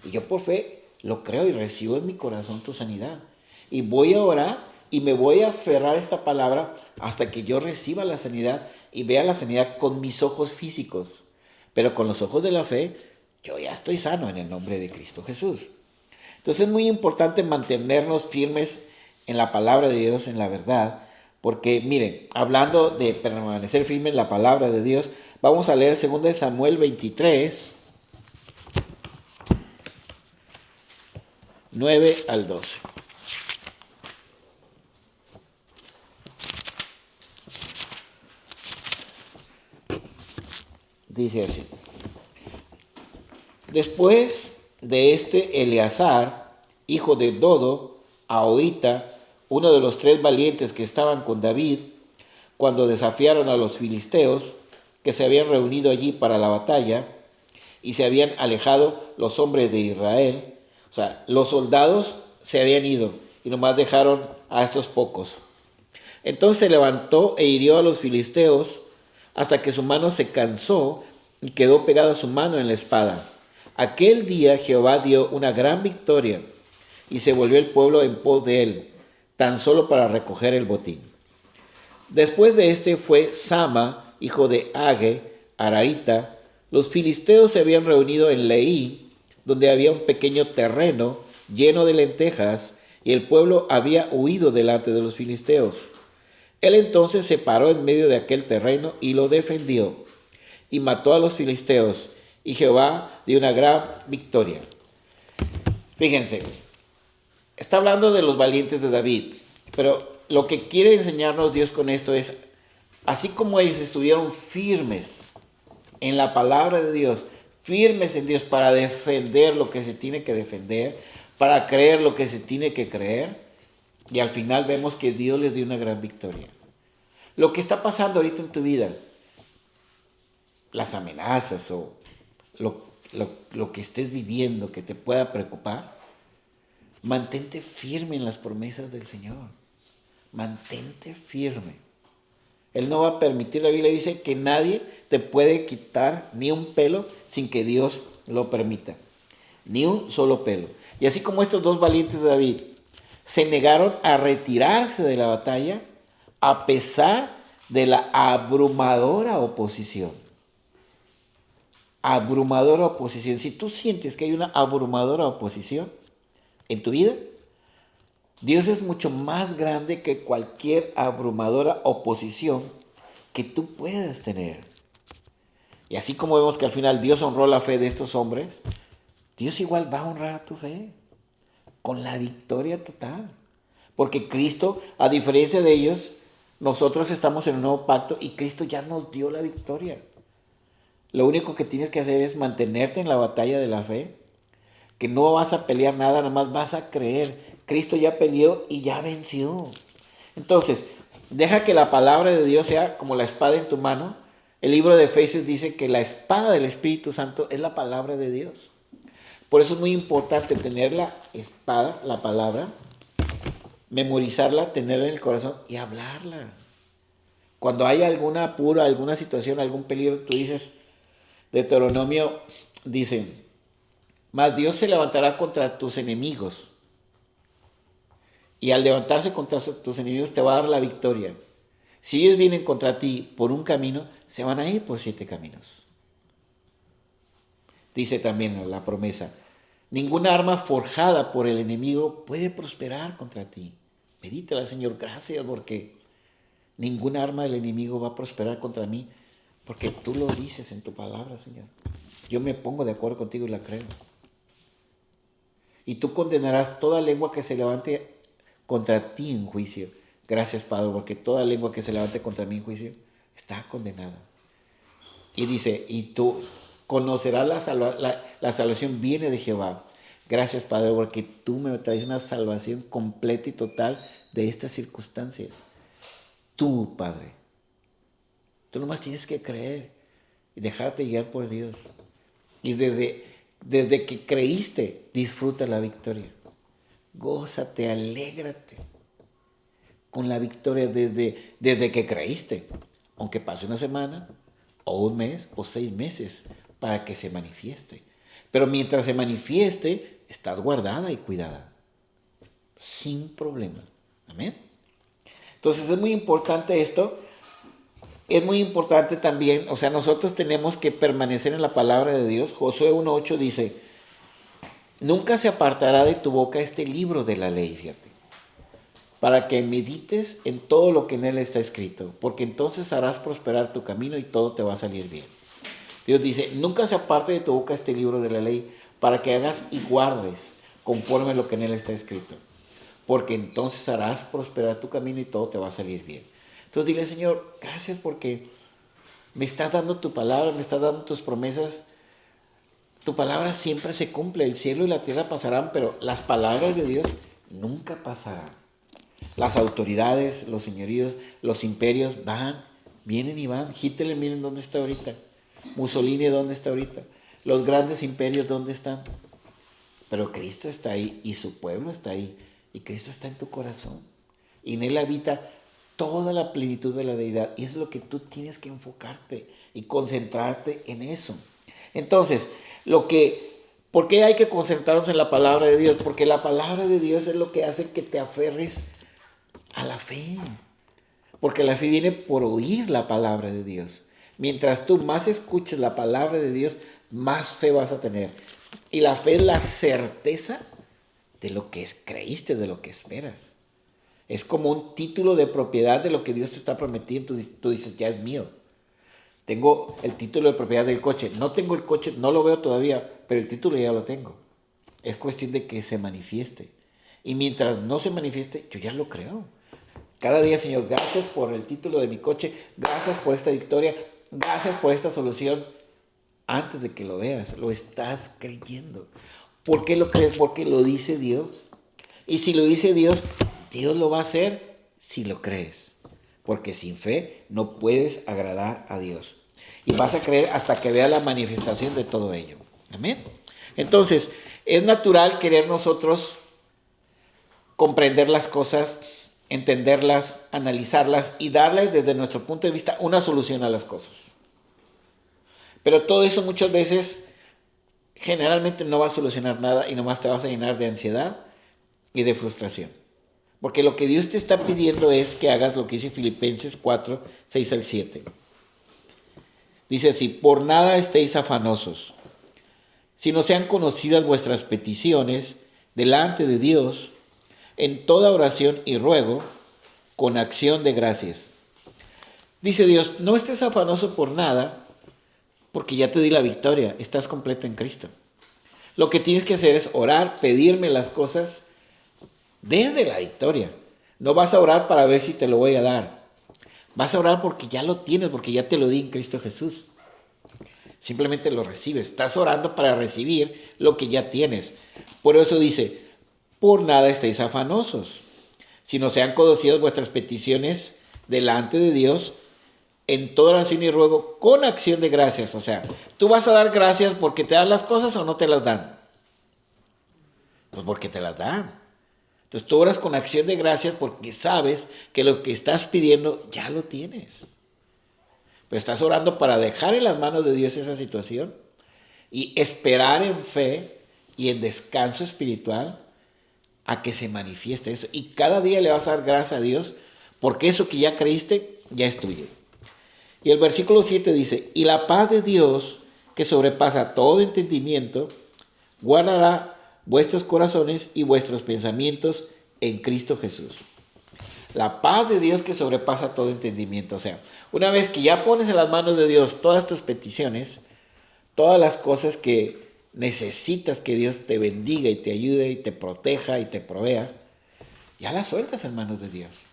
Y yo por fe lo creo y recibo en mi corazón tu sanidad. Y voy a orar y me voy a aferrar a esta palabra hasta que yo reciba la sanidad y vea la sanidad con mis ojos físicos. Pero con los ojos de la fe, yo ya estoy sano en el nombre de Cristo Jesús. Entonces es muy importante mantenernos firmes en la palabra de Dios, en la verdad. Porque miren, hablando de permanecer firme en la palabra de Dios, vamos a leer 2 Samuel 23, 9 al 12. Dice así. Después de Eleazar, hijo de Dodo, Ahoita, uno de los 3 valientes que estaban con David, cuando desafiaron a los filisteos, que se habían reunido allí para la batalla, y se habían alejado los hombres de Israel. O sea, los soldados se habían ido y nomás dejaron a estos pocos. Entonces se levantó e hirió a los filisteos hasta que su mano se cansó y quedó pegada su mano en la espada. Aquel día Jehová dio una gran victoria y se volvió el pueblo en pos de él. tan solo para recoger el botín. Después de este fue Sama, hijo de Age, Ararita. Los filisteos se habían reunido en Leí, donde había un pequeño terreno lleno de lentejas, y el pueblo había huido delante de los filisteos. Él entonces se paró en medio de aquel terreno y lo defendió, y mató a los filisteos, y Jehová dio una gran victoria. Fíjense, está hablando de los valientes de David, pero lo que quiere enseñarnos Dios con esto es, así como ellos estuvieron firmes en la palabra de Dios, firmes en Dios para defender lo que se tiene que defender, para creer lo que se tiene que creer, y al final vemos que Dios les dio una gran victoria. Lo que está pasando ahorita en tu vida, las amenazas o lo que estés viviendo que te pueda preocupar, mantente firme en las promesas del Señor. Mantente firme. Él no va a permitir, la Biblia dice que nadie te puede quitar ni un pelo sin que Dios lo permita. Ni un solo pelo. Y así como estos dos valientes de David se negaron a retirarse de la batalla a pesar de la abrumadora oposición. Abrumadora oposición. Si tú sientes que hay una abrumadora oposición en tu vida, Dios es mucho más grande que cualquier abrumadora oposición que tú puedas tener. Y así como vemos que al final Dios honró la fe de estos hombres, Dios igual va a honrar tu fe con la victoria total. Porque Cristo, a diferencia de ellos, nosotros estamos en un nuevo pacto y Cristo ya nos dio la victoria. Lo único que tienes que hacer es mantenerte en la batalla de la fe, que no vas a pelear nada, nada más vas a creer. Cristo ya peleó y ya venció. Entonces, deja que la palabra de Dios sea como la espada en tu mano. El libro de Efesios dice que la espada del Espíritu Santo es la palabra de Dios. Por eso es muy importante tener la espada, la palabra, memorizarla, tenerla en el corazón y hablarla. Cuando hay algún apuro, alguna situación, algún peligro, tú dices, Deuteronomio dice, mas Dios se levantará contra tus enemigos. Y al levantarse contra tus enemigos te va a dar la victoria. Si ellos vienen contra ti por un camino, se van a ir por 7 caminos. Dice también la promesa, ninguna arma forjada por el enemigo puede prosperar contra ti. Medítala, Señor, gracias porque ninguna arma del enemigo va a prosperar contra mí, porque tú lo dices en tu palabra, Señor. Yo me pongo de acuerdo contigo y la creo. Y tú condenarás toda lengua que se levante contra ti en juicio. Gracias, Padre, porque toda lengua que se levante contra mí en juicio está condenada. Y dice, y tú conocerás la salvación viene de Jehová. Gracias, Padre, porque tú me traes una salvación completa y total de estas circunstancias. Tú, Padre. Tú nomás tienes que creer y dejarte guiar por Dios. Y desde que creíste, disfruta la victoria. Gózate, alégrate con la victoria desde que creíste. Aunque pase una semana, o un mes, o 6 meses, para que se manifieste. Pero mientras se manifieste, estás guardada y cuidada. Sin problema. Amén. Entonces es muy importante esto. Es muy importante también, o sea, nosotros tenemos que permanecer en la palabra de Dios. Josué 1:8 dice, nunca se apartará de tu boca este libro de la ley, fíjate, para que medites en todo lo que en él está escrito, porque entonces harás prosperar tu camino y todo te va a salir bien. Dios dice, nunca se aparte de tu boca este libro de la ley, para que hagas y guardes conforme a lo que en él está escrito, porque entonces harás prosperar tu camino y todo te va a salir bien. Entonces dile, Señor, gracias porque me estás dando tu palabra, me estás dando tus promesas. Tu palabra siempre se cumple, el cielo y la tierra pasarán, pero las palabras de Dios nunca pasarán. Las autoridades, los señoríos, los imperios van, vienen y van. Hitler, miren dónde está ahorita. Mussolini, ¿dónde está ahorita? Los grandes imperios, ¿dónde están? Pero Cristo está ahí y su pueblo está ahí. Y Cristo está en tu corazón. Y en él habita toda la plenitud de la deidad. Y es lo que tú tienes que enfocarte y concentrarte en eso. Entonces, ¿por qué hay que concentrarnos en la palabra de Dios? Porque la palabra de Dios es lo que hace que te aferres A la fe. Porque la fe viene por oír la palabra de Dios. Mientras tú más escuches la palabra de Dios, más fe vas a tener. Y la fe es la certeza de lo que creíste, de lo que esperas. Es como un título de propiedad de lo que Dios te está prometiendo. Tú dices, ya es mío. Tengo el título de propiedad del coche. No tengo el coche, no lo veo todavía, pero el título ya lo tengo. Es cuestión de que se manifieste. Y mientras no se manifieste, yo ya lo creo. Cada día, Señor, gracias por el título de mi coche, gracias por esta victoria, gracias por esta solución. Antes de que lo veas, lo estás creyendo. ¿Por qué lo crees? Porque lo dice Dios. Y si lo dice Dios, Dios lo va a hacer si lo crees. Porque sin fe no puedes agradar a Dios. Y vas a creer hasta que veas la manifestación de todo ello. Amén. Entonces, es natural querer nosotros comprender las cosas, entenderlas, analizarlas y darle desde nuestro punto de vista una solución a las cosas. Pero todo eso muchas veces generalmente no va a solucionar nada y nomás te vas a llenar de ansiedad y de frustración. Porque lo que Dios te está pidiendo es que hagas lo que dice Filipenses 4, 6 al 7. Dice así, por nada estéis afanosos, sino sean conocidas vuestras peticiones delante de Dios en toda oración y ruego con acción de gracias. Dice Dios, no estés afanoso por nada, porque ya te di la victoria, estás completo en Cristo. Lo que tienes que hacer es orar, pedirme las cosas desde la victoria. No vas a orar para ver si te lo voy a dar. Vas a orar porque ya lo tienes, porque ya te lo di en Cristo Jesús. Simplemente lo recibes. Estás orando para recibir lo que ya tienes. Por eso dice, por nada estéis afanosos, sino sean conocidas vuestras peticiones delante de Dios en toda oración y ruego con acción de gracias. O sea, ¿tú vas a dar gracias porque te dan las cosas o no te las dan? Pues porque te las dan. Entonces tú oras con acción de gracias porque sabes que lo que estás pidiendo ya lo tienes. Pero estás orando para dejar en las manos de Dios esa situación y esperar en fe y en descanso espiritual a que se manifieste eso. Y cada día le vas a dar gracias a Dios porque eso que ya creíste ya es tuyo. Y el versículo 7 dice, y la paz de Dios, que sobrepasa todo entendimiento, guardará vuestros corazones y vuestros pensamientos en Cristo Jesús. La paz de Dios que sobrepasa todo entendimiento. O sea, una vez que ya pones en las manos de Dios todas tus peticiones, todas las cosas que necesitas que Dios te bendiga y te ayude y te proteja y te provea, ya las sueltas en manos de Dios.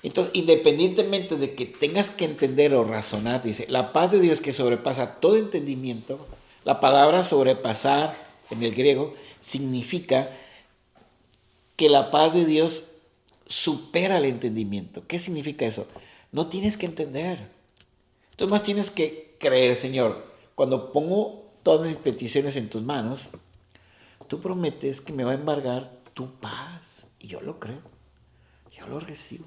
Entonces, independientemente de que tengas que entender o razonar, dice, la paz de Dios que sobrepasa todo entendimiento, la palabra sobrepasar en el griego significa que la paz de Dios supera el entendimiento. ¿Qué significa eso? No tienes que entender. Tú más tienes que creer, Señor. Cuando pongo todas mis peticiones en tus manos, tú prometes que me va a embargar tu paz. Y yo lo creo. Yo lo recibo.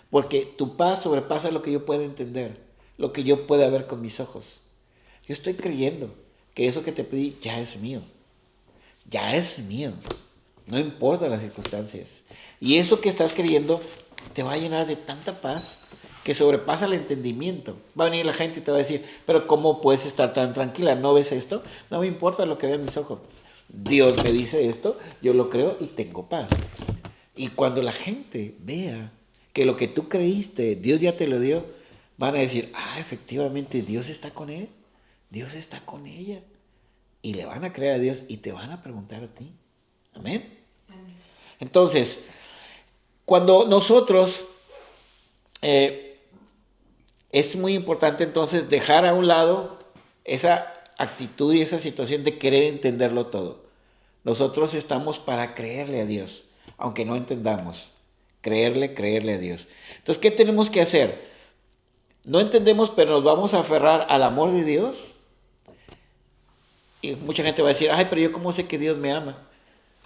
Porque tu paz sobrepasa lo que yo pueda entender, lo que yo pueda ver con mis ojos. Yo estoy creyendo que eso que te pedí ya es mío. Ya es mío. No importa las circunstancias. Y eso que estás creyendo te va a llenar de tanta paz que sobrepasa el entendimiento. Va a venir la gente y te va a decir, pero ¿cómo puedes estar tan tranquila? ¿No ves esto? No me importa lo que vean mis ojos. Dios me dice esto, yo lo creo y tengo paz. Y cuando la gente vea que lo que tú creíste, Dios ya te lo dio, van a decir, efectivamente, Dios está con él, Dios está con ella. Y le van a creer a Dios y te van a preguntar a ti. Amén. Amén. Entonces, cuando nosotros, es muy importante entonces dejar a un lado esa actitud y esa situación de querer entenderlo todo. Nosotros estamos para creerle a Dios, aunque no entendamos. Creerle a Dios. Entonces, ¿qué tenemos que hacer? No entendemos, pero nos vamos a aferrar al amor de Dios. Y mucha gente va a decir, pero yo cómo sé que Dios me ama.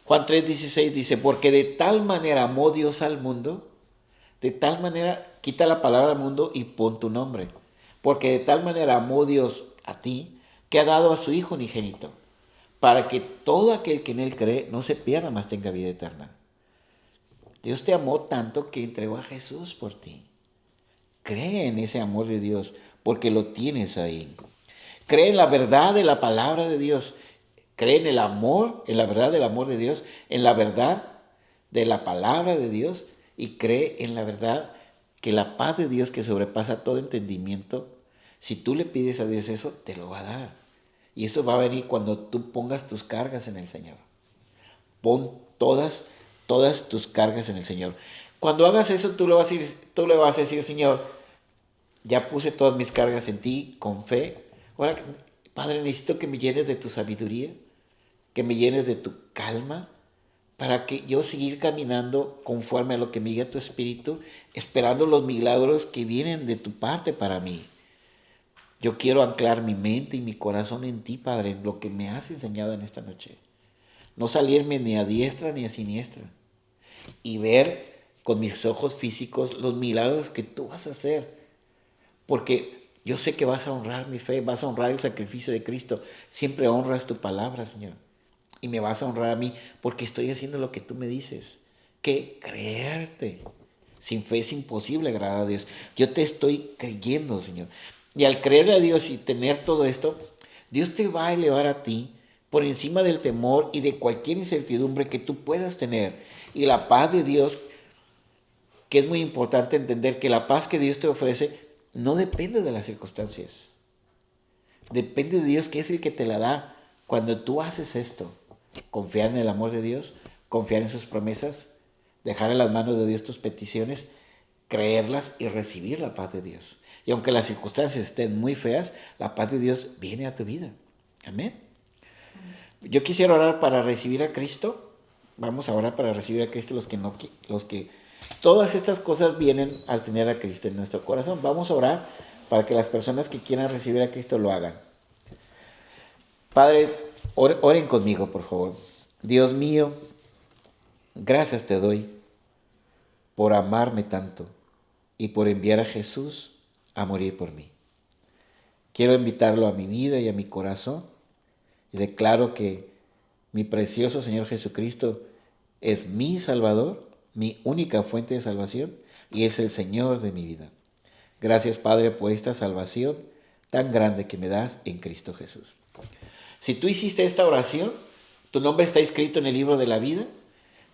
Juan 3:16 dice, porque de tal manera amó Dios al mundo, de tal manera, quita la palabra mundo y pon tu nombre. Porque de tal manera amó Dios a ti, que ha dado a su Hijo unigénito, para que todo aquel que en él cree no se pierda, mas tenga vida eterna. Dios te amó tanto que entregó a Jesús por ti. Cree en ese amor de Dios porque lo tienes ahí. Cree en la verdad de la palabra de Dios. Cree en el amor, en la verdad del amor de Dios, en la verdad de la palabra de Dios y cree en la verdad que la paz de Dios que sobrepasa todo entendimiento, si tú le pides a Dios eso, te lo va a dar. Y eso va a venir cuando tú pongas tus cargas en el Señor. Pon todas tus cargas en el Señor. Cuando hagas eso, tú le vas a decir, Señor, ya puse todas mis cargas en ti con fe. Ahora, Padre, necesito que me llenes de tu sabiduría, que me llenes de tu calma, para que yo seguir caminando conforme a lo que me guía tu Espíritu, esperando los milagros que vienen de tu parte para mí. Yo quiero anclar mi mente y mi corazón en ti, Padre, en lo que me has enseñado en esta noche. No salirme ni a diestra ni a siniestra. Y ver con mis ojos físicos los milagros que tú vas a hacer. Porque yo sé que vas a honrar mi fe, vas a honrar el sacrificio de Cristo. Siempre honras tu palabra, Señor. Y me vas a honrar a mí porque estoy haciendo lo que tú me dices. Que creerte. Sin fe es imposible agradar a Dios. Yo te estoy creyendo, Señor. Y al creer a Dios y tener todo esto, Dios te va a elevar a ti por encima del temor y de cualquier incertidumbre que tú puedas tener. Y la paz de Dios, que es muy importante entender que la paz que Dios te ofrece no depende de las circunstancias. Depende de Dios, que es el que te la da. Cuando tú haces esto, confiar en el amor de Dios, confiar en sus promesas, dejar en las manos de Dios tus peticiones, creerlas y recibir la paz de Dios. Y aunque las circunstancias estén muy feas, la paz de Dios viene a tu vida. Amén. Yo quisiera orar para recibir a Cristo. Vamos a orar para recibir a Cristo los que todas estas cosas vienen al tener a Cristo en nuestro corazón. Vamos a orar para que las personas que quieran recibir a Cristo lo hagan. Padre, oren conmigo, por favor. Dios mío, gracias te doy por amarme tanto y por enviar a Jesús a morir por mí. Quiero invitarlo a mi vida y a mi corazón y declaro que mi precioso Señor Jesucristo es mi Salvador, mi única fuente de salvación y es el Señor de mi vida. Gracias, Padre, por esta salvación tan grande que me das en Cristo Jesús. Si tú hiciste esta oración, tu nombre está escrito en el libro de la vida,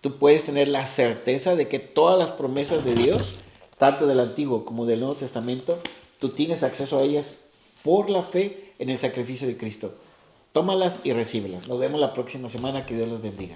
tú puedes tener la certeza de que todas las promesas de Dios, tanto del Antiguo como del Nuevo Testamento, tú tienes acceso a ellas por la fe en el sacrificio de Cristo. Tómalas y recíbelas. Nos vemos la próxima semana. Que Dios los bendiga.